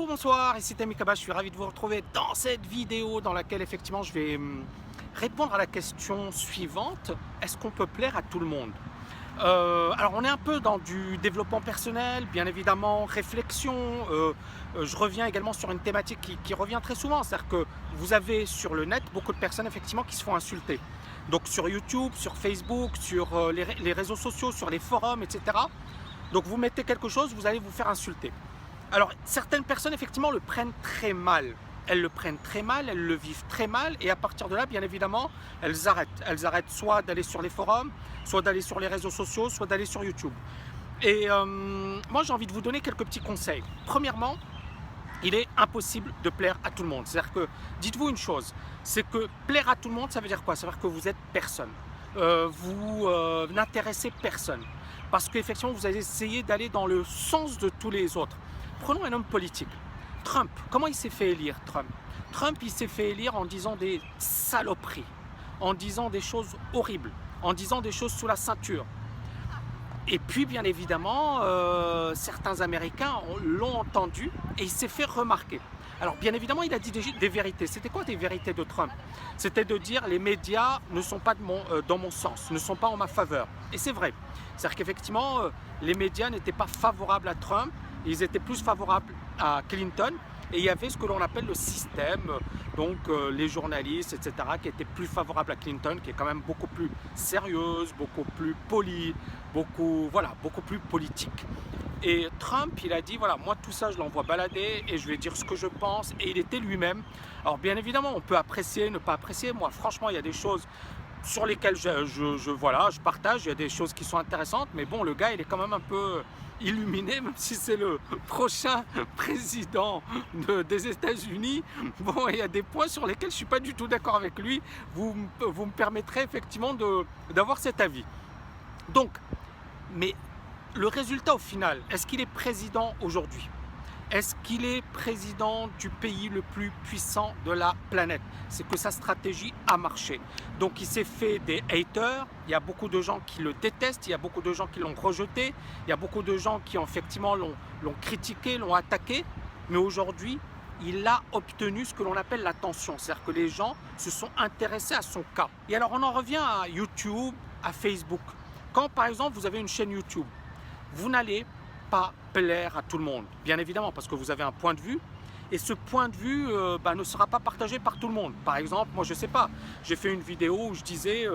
Hello, bonsoir, ici Tammy Kaba, je suis ravi de vous retrouver dans cette vidéo dans laquelle effectivement je vais répondre à la question suivante. Est-ce qu'on peut plaire à tout le monde? Alors on est un peu dans du développement personnel, bien évidemment, réflexion. Je reviens également sur une thématique qui revient très souvent, c'est-à-dire que vous avez sur le net beaucoup de personnes effectivement qui se font insulter. Donc sur YouTube, sur Facebook, sur les réseaux sociaux, sur les forums, etc. Donc vous mettez quelque chose, vous allez vous faire insulter. Alors certaines personnes effectivement le prennent très mal. Elles le prennent très mal, elles le vivent très mal et à partir de là, bien évidemment, elles arrêtent. Elles arrêtent soit d'aller sur les forums, soit d'aller sur les réseaux sociaux, soit d'aller sur YouTube. Et moi, j'ai envie de vous donner quelques petits conseils. Premièrement, il est impossible de plaire à tout le monde. C'est-à-dire que, dites-vous une chose, c'est que plaire à tout le monde, ça veut dire quoi? Ça veut dire que vous êtes personne. Vous n'intéressez personne. Parce qu'effectivement, vous allez essayer d'aller dans le sens de tous les autres. Prenons un homme politique. Trump, comment il s'est fait élire, Trump? Trump, il s'est fait élire en disant des saloperies, en disant des choses horribles, en disant des choses sous la ceinture. Et puis, bien évidemment, certains Américains l'ont entendu et il s'est fait remarquer. Alors, bien évidemment, il a dit des vérités. C'était quoi des vérités de Trump? C'était de dire les médias ne sont pas dans mon sens, ne sont pas en ma faveur. Et c'est vrai. C'est-à-dire qu'effectivement, les médias n'étaient pas favorables à Trump, ils étaient plus favorables à Clinton. Et il y avait ce que l'on appelle le système, donc les journalistes, etc., qui étaient plus favorables à Clinton, qui est quand même beaucoup plus sérieuse, beaucoup plus polie, beaucoup plus politique. Et Trump, il a dit, voilà, moi tout ça, je l'envoie balader et je vais dire ce que je pense. Et il était lui-même. Alors bien évidemment, on peut apprécier, ne pas apprécier. Moi, franchement, il y a des choses sur lesquelles je partage. Il y a des choses qui sont intéressantes. Mais bon, le gars, il est quand même un peu illuminé, même si c'est le prochain président des États-Unis. Bon, il y a des points sur lesquels je ne suis pas du tout d'accord avec lui. Vous me permettrez effectivement d'avoir cet avis. Donc, mais le résultat au final, est-ce qu'il est président aujourd'hui? Est-ce qu'il est président du pays le plus puissant de la planète? C'est que sa stratégie a marché. Donc il s'est fait des haters, il y a beaucoup de gens qui le détestent, il y a beaucoup de gens qui l'ont rejeté, il y a beaucoup de gens qui effectivement l'ont critiqué, l'ont attaqué, mais aujourd'hui, il a obtenu ce que l'on appelle l'attention, c'est-à-dire que les gens se sont intéressés à son cas. Et alors on en revient à YouTube, à Facebook. Quand par exemple vous avez une chaîne YouTube, vous n'allez pas plaire à tout le monde, bien évidemment, parce que vous avez un point de vue et ce point de vue ne sera pas partagé par tout le monde. Par exemple, moi je sais pas, j'ai fait une vidéo où je disais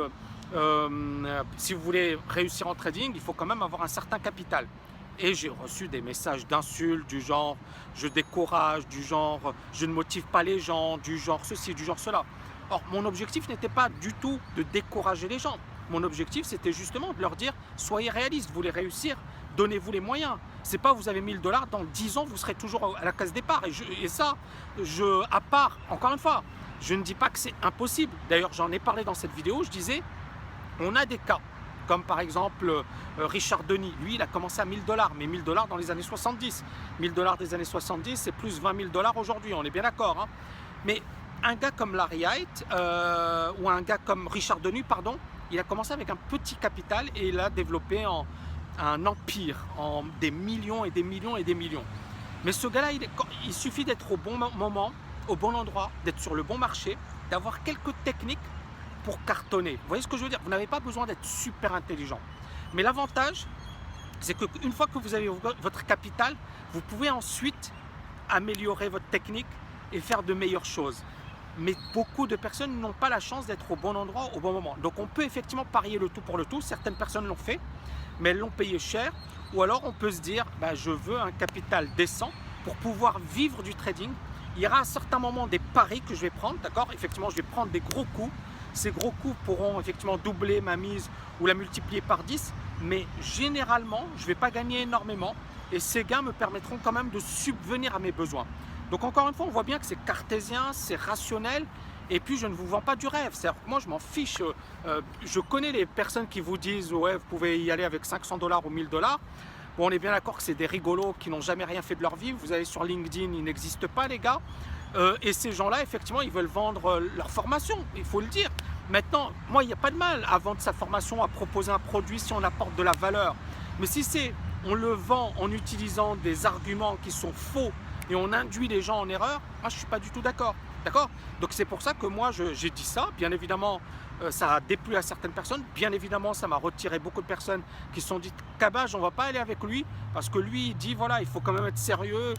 si vous voulez réussir en trading, il faut quand même avoir un certain capital. Et j'ai reçu des messages d'insultes du genre je décourage, du genre je ne motive pas les gens, du genre ceci, du genre cela. Or, mon objectif n'était pas du tout de décourager les gens. Mon objectif, c'était justement de leur dire soyez réalistes, vous voulez réussir, donnez-vous les moyens. C'est pas vous avez 1000 $, dans 10 ans, vous serez toujours à la case départ. Et ça, à part, encore une fois, je ne dis pas que c'est impossible. D'ailleurs, j'en ai parlé dans cette vidéo, je disais, on a des cas, comme par exemple Richard Denis. Lui, il a commencé à 1000 $, mais 1000 $ dans les années 70. 1000 $ des années 70, c'est plus 20 000 $ aujourd'hui, on est bien d'accord. Hein. Mais un gars comme Larry Hite, ou un gars comme Richard Denis, pardon, il a commencé avec un petit capital et il a développé un empire, en des millions et des millions et des millions. Mais ce gars-là, il suffit d'être au bon moment, au bon endroit, d'être sur le bon marché, d'avoir quelques techniques pour cartonner. Vous voyez ce que je veux dire? Vous n'avez pas besoin d'être super intelligent. Mais l'avantage, c'est qu'une fois que vous avez votre capital, vous pouvez ensuite améliorer votre technique et faire de meilleures choses. Mais beaucoup de personnes n'ont pas la chance d'être au bon endroit au bon moment. Donc on peut effectivement parier le tout pour le tout. Certaines personnes l'ont fait, mais elles l'ont payé cher. Ou alors on peut se dire, je veux un capital décent pour pouvoir vivre du trading. Il y aura à certains moments des paris que je vais prendre, d'accord? Effectivement, je vais prendre des gros coups. Ces gros coups pourront effectivement doubler ma mise ou la multiplier par 10. Mais généralement, je ne vais pas gagner énormément. Et ces gains me permettront quand même de subvenir à mes besoins. Donc encore une fois, on voit bien que c'est cartésien, c'est rationnel. Et puis, je ne vous vends pas du rêve. C'est-à-dire que moi, je m'en fiche. Je connais les personnes qui vous disent « Ouais, vous pouvez y aller avec 500 $ ou 1000 $. » Bon, on est bien d'accord que c'est des rigolos qui n'ont jamais rien fait de leur vie. Vous allez sur LinkedIn, ils n'existent pas, les gars. Et ces gens-là, effectivement, ils veulent vendre leur formation. Il faut le dire. Maintenant, moi, il n'y a pas de mal à vendre sa formation, à proposer un produit si on apporte de la valeur. Mais si on le vend en utilisant des arguments qui sont faux, et on induit les gens en erreur, moi je ne suis pas du tout d'accord. D'accord? Donc c'est pour ça que moi j'ai dit ça. Bien évidemment, ça a déplu à certaines personnes. Bien évidemment, ça m'a retiré beaucoup de personnes qui se sont dit Cabage, on ne va pas aller avec lui parce que lui, il dit voilà, il faut quand même être sérieux.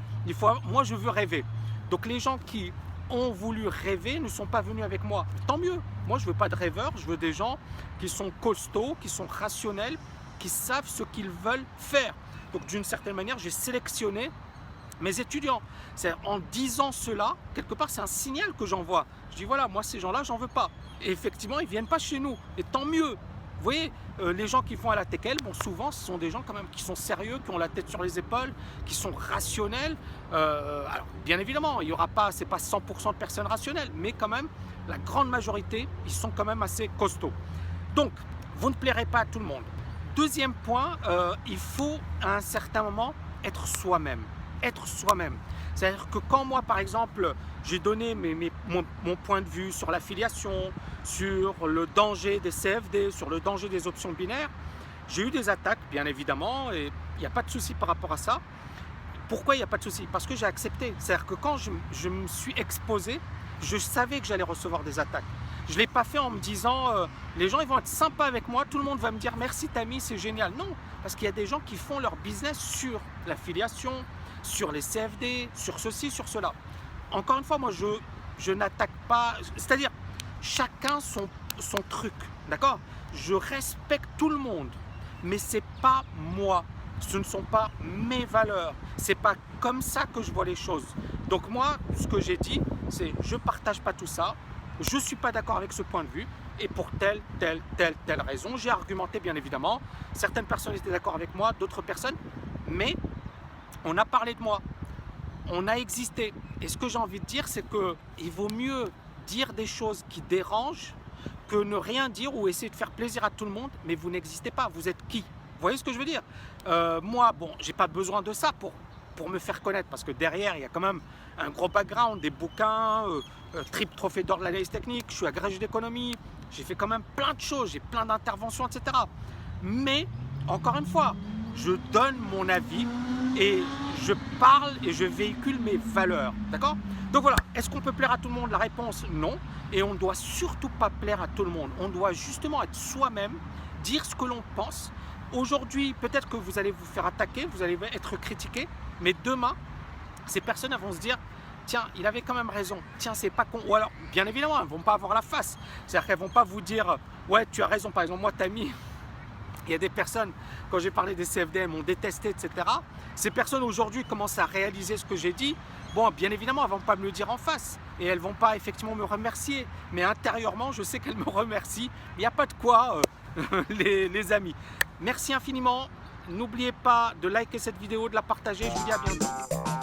Moi, je veux rêver. Donc les gens qui ont voulu rêver ne sont pas venus avec moi. Tant mieux. Moi, je ne veux pas de rêveurs. Je veux des gens qui sont costauds, qui sont rationnels, qui savent ce qu'ils veulent faire. Donc d'une certaine manière, j'ai sélectionné mes étudiants. En disant cela, quelque part, c'est un signal que j'envoie. Je dis voilà, moi ces gens-là, j'en veux pas. Et effectivement, ils ne viennent pas chez nous. Et tant mieux. Vous voyez, les gens qui font à la TKL, bon, souvent, ce sont des gens quand même qui sont sérieux, qui ont la tête sur les épaules, qui sont rationnels. Alors, bien évidemment, il y aura pas, c'est pas 100% de personnes rationnelles, mais quand même, la grande majorité, ils sont quand même assez costauds. Donc, vous ne plairez pas à tout le monde. Deuxième point, il faut à un certain moment être soi-même. Être soi-même. C'est-à-dire que quand moi, par exemple, j'ai donné mon point de vue sur l'affiliation, sur le danger des CFD, sur le danger des options binaires, j'ai eu des attaques, bien évidemment, et il n'y a pas de souci par rapport à ça. Pourquoi il n'y a pas de souci? Parce que j'ai accepté. C'est-à-dire que quand je me suis exposé, je savais que j'allais recevoir des attaques. Je ne l'ai pas fait en me disant les gens ils vont être sympas avec moi, tout le monde va me dire merci Tammy, c'est génial. Non, parce qu'il y a des gens qui font leur business sur l'affiliation, sur les CFD, sur ceci, sur cela. Encore une fois, moi je n'attaque pas, c'est-à-dire chacun son truc, d'accord? Je respecte tout le monde, mais c'est pas moi. Ce ne sont pas mes valeurs. C'est pas comme ça que je vois les choses. Donc moi, ce que j'ai dit, c'est je partage pas tout ça. Je ne suis pas d'accord avec ce point de vue et pour telle raison. J'ai argumenté bien évidemment. Certaines personnes étaient d'accord avec moi, d'autres personnes, mais on a parlé de moi. On a existé. Et ce que j'ai envie de dire, c'est qu'il vaut mieux dire des choses qui dérangent que ne rien dire ou essayer de faire plaisir à tout le monde, mais vous n'existez pas. Vous êtes qui? Vous voyez ce que je veux dire? Moi, bon, j'ai pas besoin de ça pour me faire connaître parce que derrière, il y a quand même un gros background, des bouquins, triple trophée d'or de l'analyse technique, je suis agrégé d'économie, j'ai fait quand même plein de choses, j'ai plein d'interventions, etc. Mais, encore une fois, je donne mon avis et je parle et je véhicule mes valeurs, d'accord? Donc voilà, est-ce qu'on peut plaire à tout le monde? La réponse, non. Et on ne doit surtout pas plaire à tout le monde. On doit justement être soi-même, dire ce que l'on pense. Aujourd'hui, peut-être que vous allez vous faire attaquer, vous allez être critiqué, mais demain, ces personnes vont se dire tiens, il avait quand même raison, tiens, c'est pas con. Ou alors, bien évidemment, elles ne vont pas avoir la face. C'est-à-dire qu'elles ne vont pas vous dire ouais, tu as raison. Par exemple, moi, Tammy, il y a des personnes, quand j'ai parlé des CFD, elles m'ont détesté, etc. Ces personnes aujourd'hui commencent à réaliser ce que j'ai dit. Bon, bien évidemment, elles ne vont pas me le dire en face et elles ne vont pas effectivement me remercier. Mais intérieurement, je sais qu'elles me remercient. Il n'y a pas de quoi, les amis. Merci infiniment. N'oubliez pas de liker cette vidéo, de la partager. Je vous dis à bientôt.